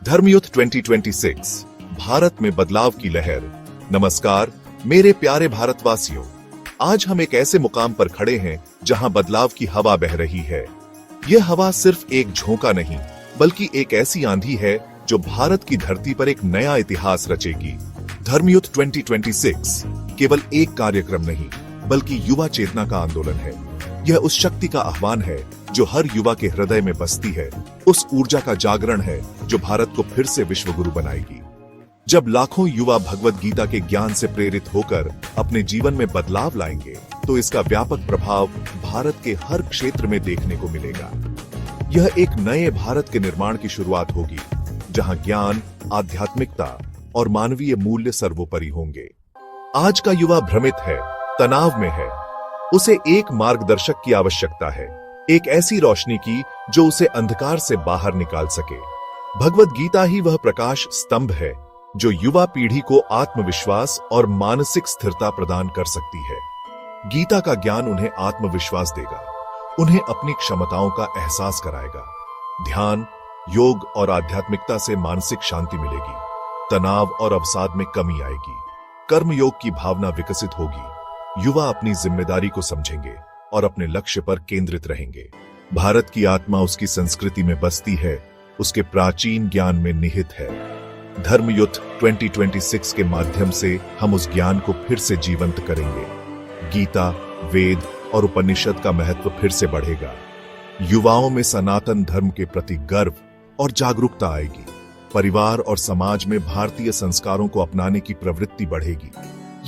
धर्मयुद्ध 2026 भारत में बदलाव की लहर। नमस्कार मेरे प्यारे भारतवासियों, आज हम एक ऐसे मुकाम पर खड़े हैं जहां बदलाव की हवा बह रही है। यह हवा सिर्फ एक झोंका नहीं बल्कि एक ऐसी आंधी है जो भारत की धरती पर एक नया इतिहास रचेगी। धर्मयुद्ध 2026 केवल एक कार्यक्रम नहीं बल्कि युवा चेतना का आंदोलन है। यह उस शक्ति का आह्वान है जो हर युवा के हृदय में बसती है, उस ऊर्जा का जागरण है जो भारत को फिर से विश्व गुरु बनाएगी। जब लाखों युवा भगवत गीता के ज्ञान से प्रेरित होकर अपने जीवन में बदलाव लाएंगे तो इसका व्यापक प्रभाव भारत के हर क्षेत्र में देखने को मिलेगा। यह एक नए भारत के निर्माण की शुरुआत होगी जहां ज्ञान, आध्यात्मिकता और मानवीय मूल्य सर्वोपरि होंगे। आज का युवा भ्रमित है, तनाव में है। उसे एक मार्गदर्शक की आवश्यकता है, एक ऐसी रोशनी की जो उसे अंधकार से बाहर निकाल सके। भगवत गीता ही वह प्रकाश स्तंभ है जो युवा पीढ़ी को आत्मविश्वास और मानसिक स्थिरता प्रदान कर सकती है। गीता का ज्ञान उन्हें आत्मविश्वास देगा, उन्हें अपनी क्षमताओं का एहसास कराएगा। ध्यान, योग और आध्यात्मिकता से मानसिक शांति मिलेगी, तनाव और अवसाद में कमी आएगी, कर्मयोग की भावना विकसित होगी। युवा अपनी जिम्मेदारी को समझेंगे और अपने लक्ष्य पर केंद्रित रहेंगे। भारत की आत्मा उसकी संस्कृति में बसती है, उसके प्राचीन ज्ञान में निहित है। धर्मयुद्ध 2026 के माध्यम से हम उस ज्ञान को फिर से जीवंत करेंगे। गीता, वेद और उपनिषद का महत्व फिर से बढ़ेगा। युवाओं में सनातन धर्म के प्रति गर्व और जागरूकता आएगी। परिवार और समाज में भारतीय संस्कारों को अपनाने की प्रवृत्ति बढ़ेगी।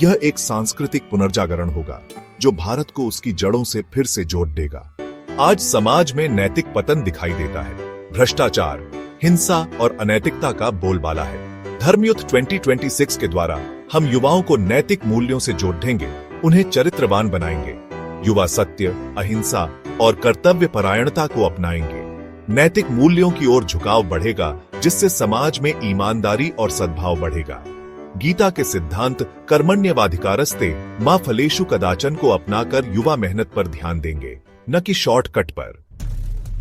यह एक सांस्कृतिक पुनर्जागरण होगा जो भारत को उसकी जड़ों से फिर से जोड़ देगा। आज समाज में नैतिक पतन दिखाई देता है। भ्रष्टाचार, हिंसा और अनैतिकता का बोलबाला है। धर्मयुद्ध 2026 के द्वारा हम युवाओं को नैतिक मूल्यों से जोड़ देंगे, उन्हें चरित्रवान बनाएंगे। युवा सत्य, अहिंसा और कर्तव्य परायणता को अपनाएंगे। नैतिक मूल्यों की ओर झुकाव बढ़ेगा जिससे समाज में ईमानदारी और सद्भाव बढ़ेगा। गीता के सिद्धांत कर्मण्यवाधिकारस्ते मा फलेषु कदाचन को अपनाकर युवा मेहनत पर ध्यान देंगे, न कि शॉर्टकट पर।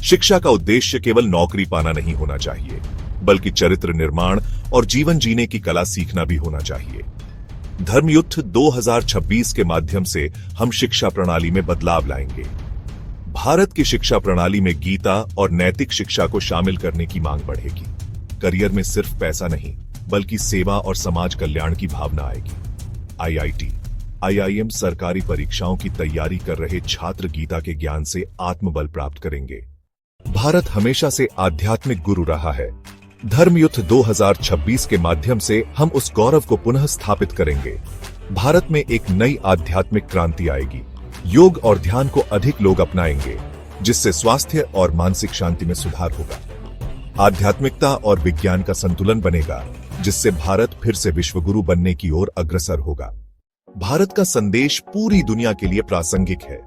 शिक्षा का उद्देश्य केवल नौकरी पाना नहीं होना चाहिए बल्कि चरित्र निर्माण और जीवन जीने की कला सीखना भी होना चाहिए। धर्मयुद्ध 2026 के माध्यम से हम शिक्षा प्रणाली में बदलाव लाएंगे। भारत की शिक्षा प्रणाली में गीता और नैतिक शिक्षा को शामिल करने की मांग बढ़ेगी। करियर में सिर्फ पैसा नहीं बल्कि सेवा और समाज कल्याण की भावना आएगी। आईआईटी, आईआईएम सरकारी परीक्षाओं की तैयारी कर रहे छात्र गीता के ज्ञान से आत्मबल प्राप्त करेंगे। भारत हमेशा से आध्यात्मिक गुरु रहा है। धर्मयुद्ध 2026 के माध्यम से हम उस गौरव को पुनः स्थापित करेंगे। भारत में एक नई आध्यात्मिक क्रांति आएगी। योग और ध्यान को अधिक लोग अपनाएंगे जिससे स्वास्थ्य और मानसिक शांति में सुधार होगा। आध्यात्मिकता और विज्ञान का संतुलन बनेगा जिससे भारत फिर से विश्वगुरु बनने की ओर अग्रसर होगा। भारत का संदेश पूरी दुनिया के लिए प्रासंगिक है।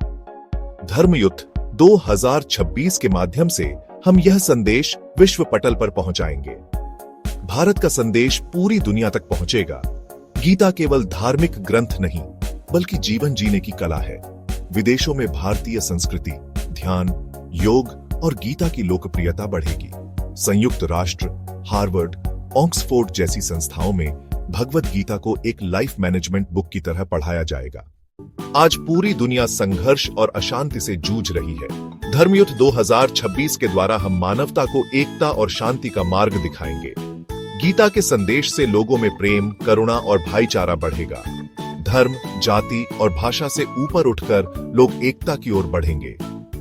धर्मयुद्ध 2026 के माध्यम से हम यह संदेश विश्व पटल पर पहुंचाएंगे। भारत का संदेश पूरी दुनिया तक पहुंचेगा। गीता केवल धार्मिक ग्रंथ नहीं बल्कि जीवन जीने की कला है। विदेशों में भारतीय संस्कृति, ध्यान, योग और गीता की लोकप्रियता बढ़ेगी। संयुक्त राष्ट्र, हार्वर्ड, ऑक्सफोर्ड जैसी संस्थाओं में भगवत गीता को एक लाइफ मैनेजमेंट बुक की तरह पढ़ाया जाएगा। आज पूरी दुनिया संघर्ष और अशांति से जूझ रही है। धर्मयुद्ध 2026 के द्वारा हम मानवता को एकता और शांति का मार्ग दिखाएंगे। गीता के संदेश से लोगों में प्रेम, करुणा और भाईचारा बढ़ेगा। धर्म, जाति और भाषा से ऊपर उठकर लोग एकता की ओर बढ़ेंगे।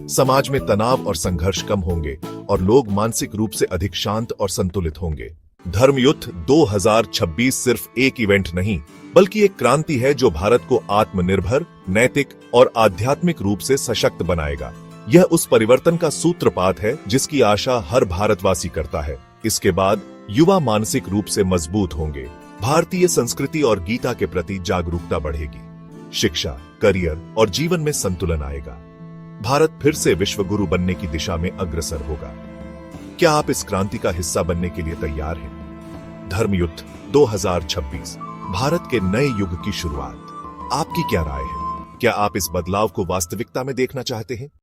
समाज में तनाव और संघर्ष कम होंगे और लोग मानसिक रूप से अधिक शांत और संतुलित होंगे। धर्मयुद्ध 2026 सिर्फ एक इवेंट नहीं बल्कि एक क्रांति है जो भारत को आत्मनिर्भर, नैतिक और आध्यात्मिक रूप से सशक्त बनाएगा। यह उस परिवर्तन का सूत्रपात है जिसकी आशा हर भारतवासी करता है। इसके बाद युवा मानसिक रूप से मजबूत होंगे। भारतीय संस्कृति और गीता के प्रति जागरूकता बढ़ेगी। शिक्षा, करियर और जीवन में संतुलन आएगा। भारत फिर से विश्वगुरु बनने की दिशा में अग्रसर होगा। क्या आप इस क्रांति का हिस्सा बनने के लिए तैयार हैं? धर्मयुद्ध 2026 भारत के नए युग की शुरुआत। आपकी क्या राय है? क्या आप इस बदलाव को वास्तविकता में देखना चाहते हैं?